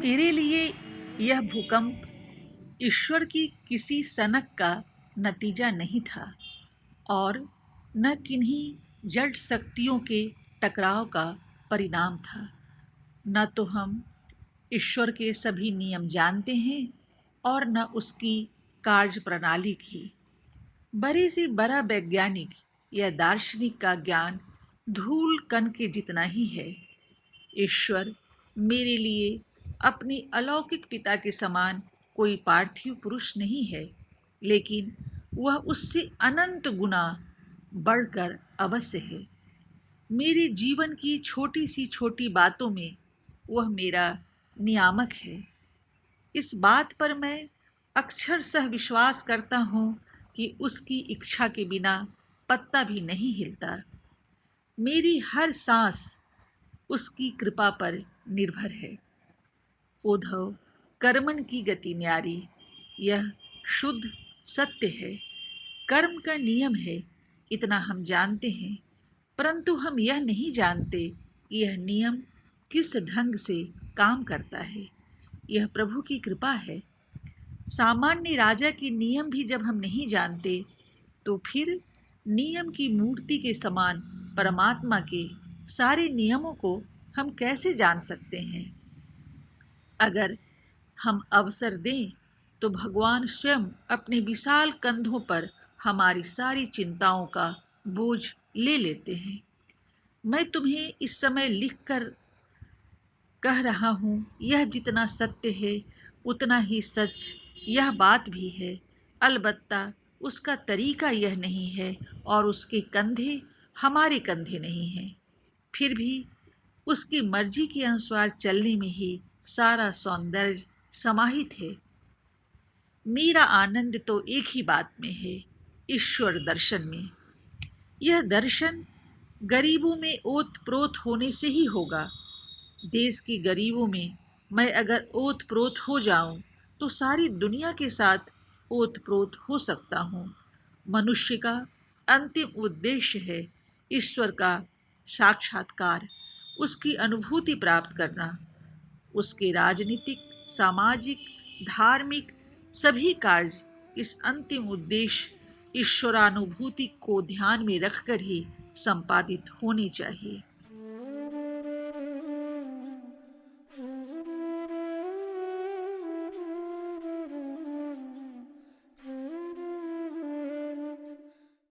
मेरे लिए यह भूकंप ईश्वर की किसी सनक का नतीजा नहीं था और न किन्हीं जड़ शक्तियों के टकराव का परिणाम था। न तो हम ईश्वर के सभी नियम जानते हैं और न उसकी कार्य प्रणाली की। बड़े से बड़ा वैज्ञानिक या दार्शनिक का ज्ञान धूल कण के जितना ही है। ईश्वर मेरे लिए अपने अलौकिक पिता के समान कोई पार्थिव पुरुष नहीं है, लेकिन वह उससे अनंत गुना बढ़कर अवश्य है। मेरे जीवन की छोटी सी छोटी बातों में वह मेरा नियामक है। इस बात पर मैं अक्षरशः विश्वास करता हूँ कि उसकी इच्छा के बिना पत्ता भी नहीं हिलता। मेरी हर सांस उसकी कृपा पर निर्भर है। उद्धव कर्मण की गति न्यारी, यह शुद्ध सत्य है। कर्म का नियम है, इतना हम जानते हैं, परंतु हम यह नहीं जानते कि यह नियम किस ढंग से काम करता है। यह प्रभु की कृपा है। सामान्य राजा के नियम भी जब हम नहीं जानते, तो फिर नियम की मूर्ति के समान परमात्मा के सारे नियमों को हम कैसे जान सकते हैं। अगर हम अवसर दें तो भगवान स्वयं अपने विशाल कंधों पर हमारी सारी चिंताओं का बोझ ले लेते हैं। मैं तुम्हें इस समय लिखकर कह रहा हूँ, यह जितना सत्य है उतना ही सच यह बात भी है। अलबत्ता उसका तरीका यह नहीं है और उसके कंधे हमारे कंधे नहीं हैं। फिर भी उसकी मर्जी के अनुसार चलने में ही सारा सौंदर्य समाहित है। मेरा आनंद तो एक ही बात में है, ईश्वर दर्शन में। यह दर्शन गरीबों में ओत प्रोत होने से ही होगा। देश के गरीबों में मैं अगर ओत प्रोत हो जाऊं तो सारी दुनिया के साथ ओत प्रोत हो सकता हूं। मनुष्य का अंतिम उद्देश्य है ईश्वर का साक्षात्कार, उसकी अनुभूति प्राप्त करना। उसके राजनीतिक, सामाजिक, धार्मिक सभी कार्य इस अंतिम उद्देश्य ईश्वरानुभूति को ध्यान में रखकर ही संपादित होने चाहिए।